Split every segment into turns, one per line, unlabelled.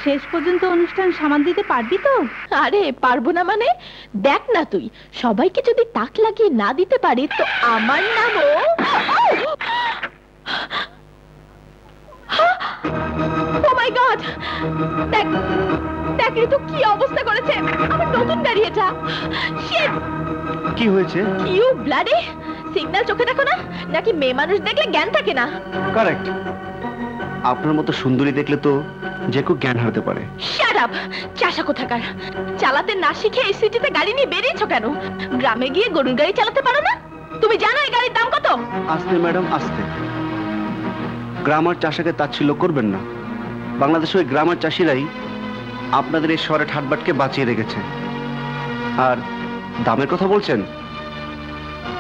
শেষ পর্যন্ত অনুষ্ঠান সামাল দিতে পারবি তো?
আরে পারবো না মানে? দেখ না তুই, সবাইকে যদি তাক লাগিয়ে না দিতে পারি তো আমার নামও। ও মাই গড, দেখ দেখ ঋতু কি অবস্থা করেছে আমার নতুন গাড়ি। এটা শিট।
কি হয়েছে?
ইউ ব্লাডি, সিগন্যাল চোখে দেখো না নাকি মেয়ে মানুষ দেখলে জ্ঞান থাকে না?
কারেক্ট, আপনার মতো সুন্দরী দেখলে তো যে কেউ জ্ঞান হারাতে পারে।
শাট আপ, চাষা কোথাকার। চালাতে না শিখে এই সিটিতে গাড়ি নিয়ে বেরিয়েছো কেন? গ্রামে গিয়ে গরুর গাড়ি চালাতে পারো না? তুমি জানো এই গাড়ির দাম কত?
আস্তে ম্যাডাম আস্তে, গ্রামের চাষাকে তাচ্ছিল্য করবেন না। বাংলাদেশে ওই গ্রামের চাষিরাই আপনাদের এই শহরে ঠাটবাটকে বাঁচিয়ে রেখেছে। আর দামের কথা বলছেন,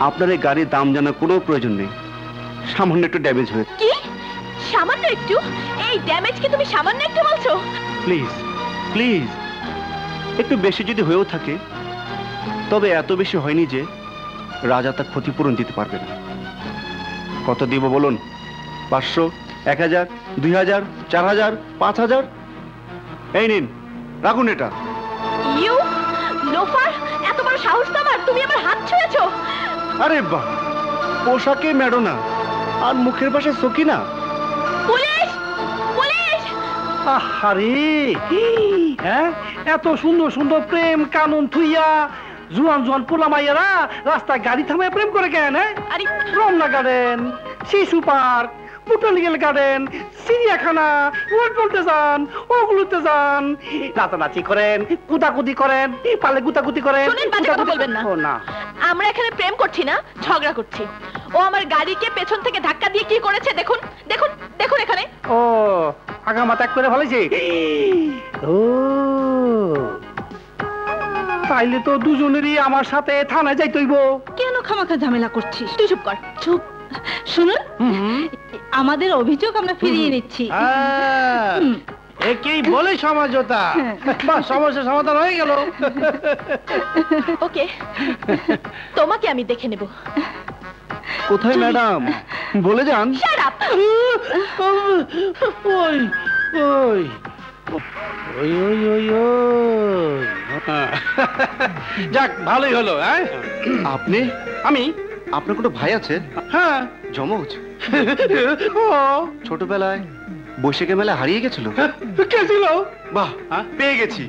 আপনার এই গাড়ির দাম জানার কোনো প্রয়োজন নেই। সামান্য একটু ড্যামেজ হয়েছে।
কি সামান্য একটু? এই ড্যামেজ কি তুমি সামান্য একটু বলছো?
প্লিজ প্লিজ, একটু বেশি যদি হয়েও থাকে তবে এত বেশি হয়নি যে রাজা তার ক্ষতিপূরণ দিতে পারবে না। কত দিব বলুন? 500, 1000, 2000, 4000, 5000? এই নিন, রাখুন এটা।
ইউ লোফার, এত বড় সাহস তোমার, তুমি আমার হাত ছুঁয়েছো?
আরে বাহ, পোশাকে ম্যাডোনা আর মুখের পাশে সকিনা।
Police police!
আরে হ্যাঁ, এত সুন্দর সুন্দর প্রেম কানুন থুইয়া জুয়ান জুয়ান পোলা মাইয়ারা রাস্তায় গাড়ি থামায় প্রেম করে কেন?
আরে
রমনা গার্ডেন, শিশু পার্ক, বোটানিক্যাল গার্ডেন, চিড়িয়াখানা, ওয়ার্ল্ড বলতে যান, ওগুলোতে যান, নাচানাচি করেন, কুদাকুদি করেন, পালে গুতাগুতি করেন।
শুনেন, বাজে কথা বলবেন না।
ও না,
আমরা এখানে প্রেম করছি না, ঝগড়া করছি। ও আমার গাড়িকে পেছন থেকে ধাক্কা দিয়ে কি করেছে দেখুন, দেখুন দেখুন এখানে।
ও আগামা ত্যাগ করে ফেলেছে। ও তাইলে তো দুজনেরই আমার সাথে থানায় যাইতে হইব।
কেন খামাখা ঝামেলা করছিস?
তুই চুপ কর, চুপ।
শুনুন, আমাদের অভিযোগ আমরা ফিরিয়ে নিচ্ছি।
একেই বলে সমঝোতা। বাহ, সমস্যার সমাধান হয়ে গেল।
ওকে, তোমাকে আমি দেখে নেব।
কোথায় ম্যাডাম? বলে যান।
Shut up!
ওই ওই ওই ওই ওই ওই, যাক ভালোই হলো। হ্যাঁ,
আপনি?
আমি?
আপনার কোনো ভাই আছে?
হ্যাঁ,
জমজ?
ও
ছোটবেলায় বৈশাখী মেলা হারিয়ে গেছিল?
কে ছিল?
বাহ, পেয়ে গেছি।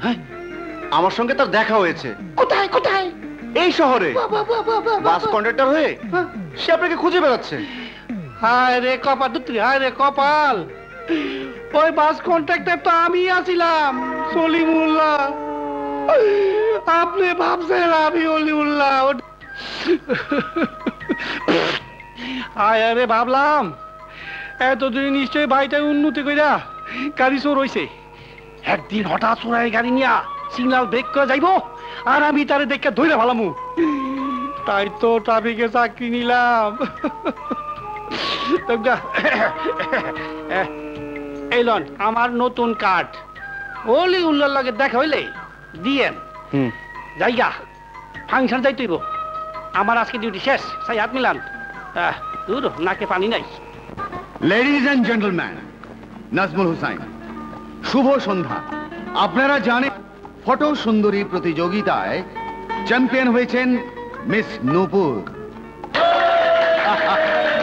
আমার সঙ্গে তার দেখা হয়েছে।
কোথায় কোথায়?
এই শহরে বাস কন্ডাক্টর হয়ে সে আপনাকে খুঁজে বেড়াচ্ছে।
হায় রে কপাল, দুত্রি, হায় রে কপাল। ওই বাস কন্ট্রাক্টর তো আমি আছিলাম, সলিমুল্লাহ। আপনি ভাবছেন আমি অলিউল্লাহ? হায় রে, ভাবলাম এতদিন নিশ্চয়ই ভাইটা উন্নতি কইরা গাড়ি চোর হইছে। একদিন হঠাৎ চোরাই গাড়ি নিয়া সিগন্যাল ব্রেক করে যাইবো আর আমি তারে দেখে ধরে ফেলামু। তাই তো ট্রাফিকে চাকরি নিলাম। এই লন আমার নতুন কার্ড। ওলি উল্লার লগে দেখা হইলে দিয়েন। যাইগা ফাংশন যাইতেইব। আমার আজকে ডিউটি শেষ। সাই হাত মিলান। দূর নাকে পানি নাই।
Ladies and gentleman, Nazmul Hussain, শুভ সন্ধ্যা। আপনারা জানেন ফটো সুন্দরী প্রতিযোগিতায় চ্যাম্পিয়ন হয়েছেন miss Nupur.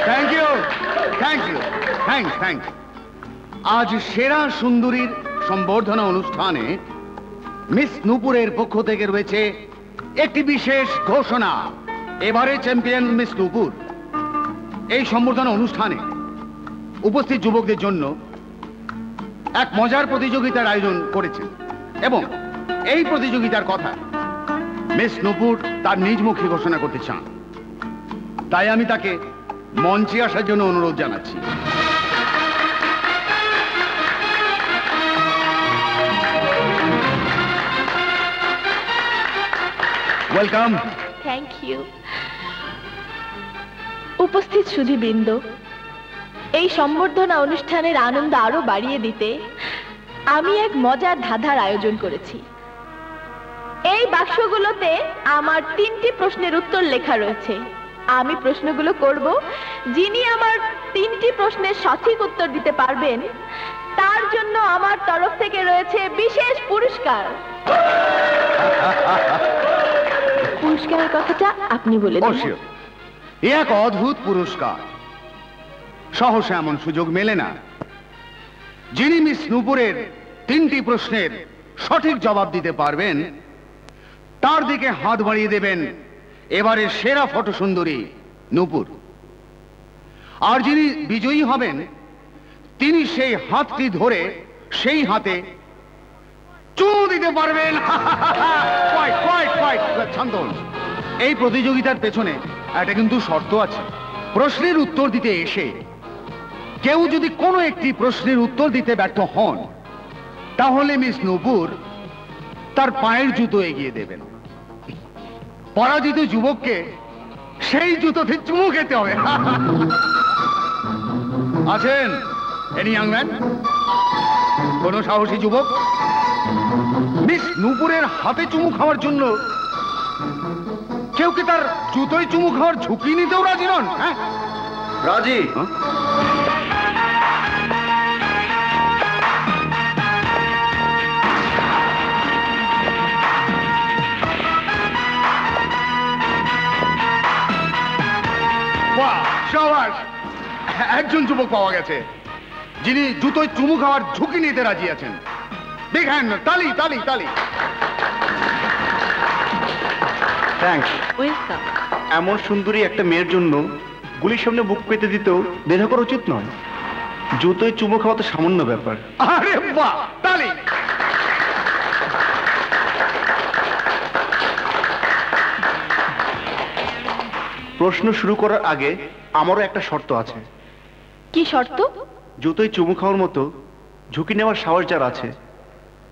Thank you thank you thank thank. আজ সেরা সুন্দরীর সম্বর্ধনা অনুষ্ঠানে মিস নূপুরের পক্ষ থেকে রয়েছে একটি বিশেষ ঘোষণা। এবারে চ্যাম্পিয়ন মিস নূপুর এই সম্বর্ধনা অনুষ্ঠানে উপস্থিত যুবকদের জন্য এক মজার প্রতিযোগিতার আয়োজন করেছেন এবং এই প্রতিযোগিতার কথা মিস নূপুর তার নিজ মুখে ঘোষণা করতে চান। তাই আমি তাকে মঞ্চে আসার জন্য অনুরোধ জানাচ্ছি। ওয়েলকাম।
Thank you. উপস্থিত সুধীবৃন্দ, এই সম্বর্ধনা অনুষ্ঠানের আনন্দ আরো বাড়িয়ে দিতে আমি এক মজার ধাঁধার আয়োজন করেছি। এই বাক্সগুলোতে আমার 3টি প্রশ্নের উত্তর লেখা রয়েছে। আমি প্রশ্নগুলো করব, যিনি আমার 3টি প্রশ্নের সঠিক উত্তর দিতে পারবেন তার জন্য আমার তরফ থেকে রয়েছে বিশেষ পুরস্কার। পুরস্কারের কথাটা আপনি বলে দিন।
এ এক অদ্ভুত পুরস্কার, সহসা এমন সুযোগ মেলে না। যিনি মিস নূপুরের 3টি প্রশ্নের সঠিক জবাব দিতে পারবেন তার দিকে হাত বাড়িয়ে দেবেন এবারের সেরা ফটো সুন্দরী নূপুর। আর যিনি বিজয়ী হবেন তিনি সেই হাতটি ধরে সেই হাতে চুমু দিতে পারবেন। শান্ত হন। এই প্রতিযোগিতার পেছনে একটা কিন্তু শর্ত আছে। প্রশ্নের উত্তর দিতে এসে কেউ যদি কোনো একটি প্রশ্নের উত্তর দিতে ব্যর্থ হন তাহলে মিস নূপুর তার পায়ের জুতো এগিয়ে দেবেন। পরাজিত যুবককে সেই জুতোতে চুমু খেতে হবে। আছেন এনি ইয়াং ম্যান? কোন সাহসী যুবক মিস নূপুরের হাতে চুমু খাওয়ার জন্য কেউ কি তার জুতোয় চুমু খাওয়ার ঝুঁকি নিতেও রাজি নন? হ্যাঁ,
রাজি।
একজন যুবক পাওয়া গেছে যিনি জুতোয় চুমু খাওয়ার ঝুঁকি নিতে রাজি আছেন। দেখেন, তালি তালি তালি।
থ্যাঙ্কস।
ওয়েলকাম।
এমন সুন্দরী একটা মেয়ের জন্য গুলির সামনে বুক পেতে দিতেও দ্বিধা করা উচিত নয়। জুতোয় চুমু খাওয়া তো সামান্য ব্যাপার।
আরে বাহ, তালি।
প্রশ্ন শুরু করার আগে আমারও একটা শর্ত আছে।
কি শর্ত?
জুতোয় চুমু খাওয়ার মতো ঝুঁকি নেওয়ার সাহস যার আছে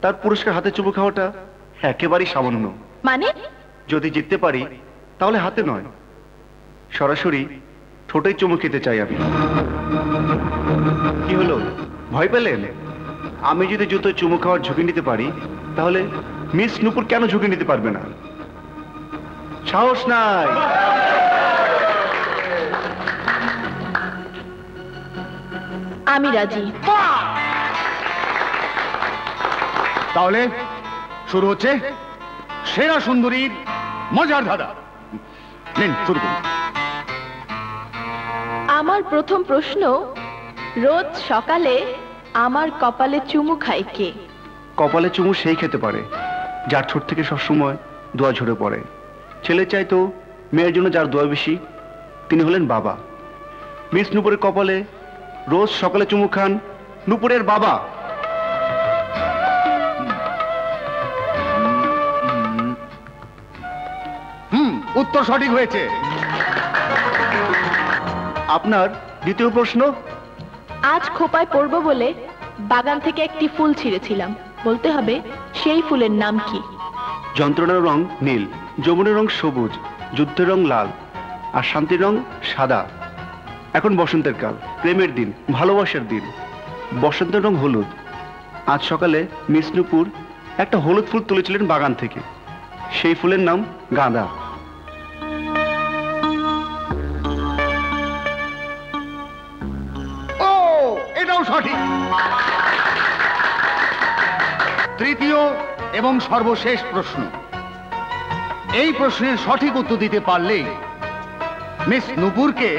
তার পুরস্কার হাতে চুমু খাওয়াটা একেবারেই সামান্য।
মানে?
যদি জিততে পারি তাহলে হাতে নয়, সরাসরি ঠোঁটে চুমু খেতে চাই আমি। কি হলো, ভয় পেলেন? আমি যদি জুতোয় চুমু খাওয়ার ঝুঁকি নিতে পারি তাহলে মিস নূপুর কেন ঝুঁকি নিতে পারবে না? সাহস নাই।
আমি রাজি।
তাহলে শুরু হচ্ছে সেরা সুন্দরীর মজার ধাঁধা। নিন, শুরু করুন।
আমার প্রথম প্রশ্ন, রোজ সকালে আমার কপালে চুমু খায় কে?
কপালে চুমু সেই খেতে পারে যার ঠোঁট থেকে সবসময় দোয়া ঝরে পড়ে। ছেলে চাইতো মেয়ের জন্য যার দোয়া বেশি, তিনি হলেন বাবা। মিস নূপুরের কপালে রোজ সকালে চুমু খান নূপুরের বাবা।
উত্তর সঠিক হয়েছে।
আপনার দ্বিতীয় প্রশ্ন।
আজ খোপায় পড়বো বলে বাগান থেকে একটি ফুল ছিঁড়েছিলাম, বলতে হবে সেই ফুলের নাম কি?
যন্ত্রণার রং নীল, যৌবনের রং সবুজ, যুদ্ধের রং লাল, আর শান্তির রং সাদা। এখন বসন্তের কাল, প্রেমের দিন, ভালোবাসার দিন। বসন্তের রং হলুদ। আজ সকালে মিস নূপুর একটা হলুদ ফুল তুলেছিলেন বাগান থেকে, সেই ফুলের নাম গাঁদা।
ও, এটাও সঠিক। তৃতীয় এবং সর্বশেষ প্রশ্ন। এই প্রশ্নের সঠিক উত্তর দিতে পারলেই মিস নূপুরকে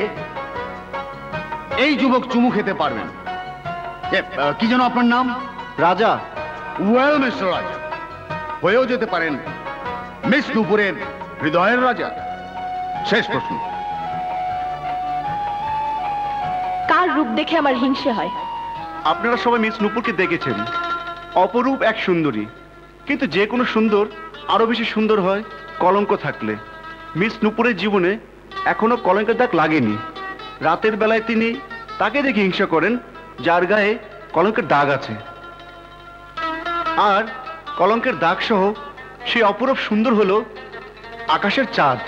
এই যুবক চুমু খেতে পারবেন। কি যেন আপনার নাম?
রাজা।
ওয়েল মিস্টার রাজা, হয়েও যেতে পারেন মিস নূপুরের হৃদয়ের রাজা। শেষ প্রশ্ন।
কার রূপ দেখে আমার হিংসে হয়?
আপনারা সবাই মিস নূপুরকে দেখেছেন, অপরূপ এক সুন্দরী। কিন্তু যে কোনো সুন্দর আরো বেশি সুন্দর হয় কলঙ্ক থাকলে। মিস নূপুরের জীবনে এখনো কলঙ্কের দাগ লাগেনি। রাতের বেলায় তিনি তাকে দেখে হিংসা করেন যার গায়ে কলঙ্কের দাগ আছে। আর কলঙ্কের দাগ সহ সেই অপরূপ সুন্দর হলো আকাশের চাঁদ।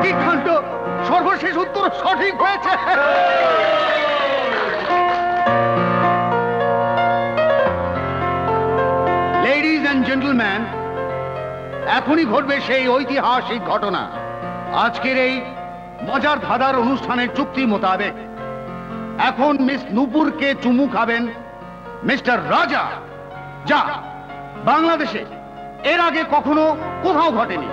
কি কাণ্ড! সর্বশেষ উত্তর সঠিক হয়েছে। লেডিজ এন্ড জেন্টলম্যান, এখনই ঘটবে সেই ঐতিহাসিক ঘটনা। আজকের এই মজার ধাঁধার অনুষ্ঠানের চুক্তি মোতাবেক এখন মিস নূপুরকে চুমু খাবেন মিস্টার রাজা, যা বাংলাদেশে এর আগে কখনো কোথাও ঘটেনি।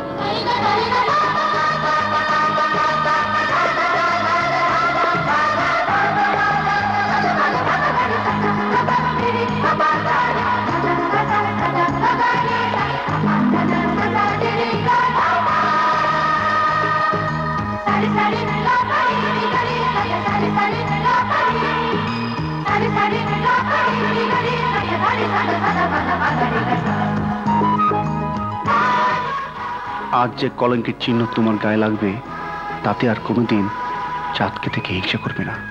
আজ যে কলঙ্কের চিহ্ন তোমার গায়ে লাগবে তাতে আর কোনোদিন চাঁদকে থেকে হিংসা করবে না।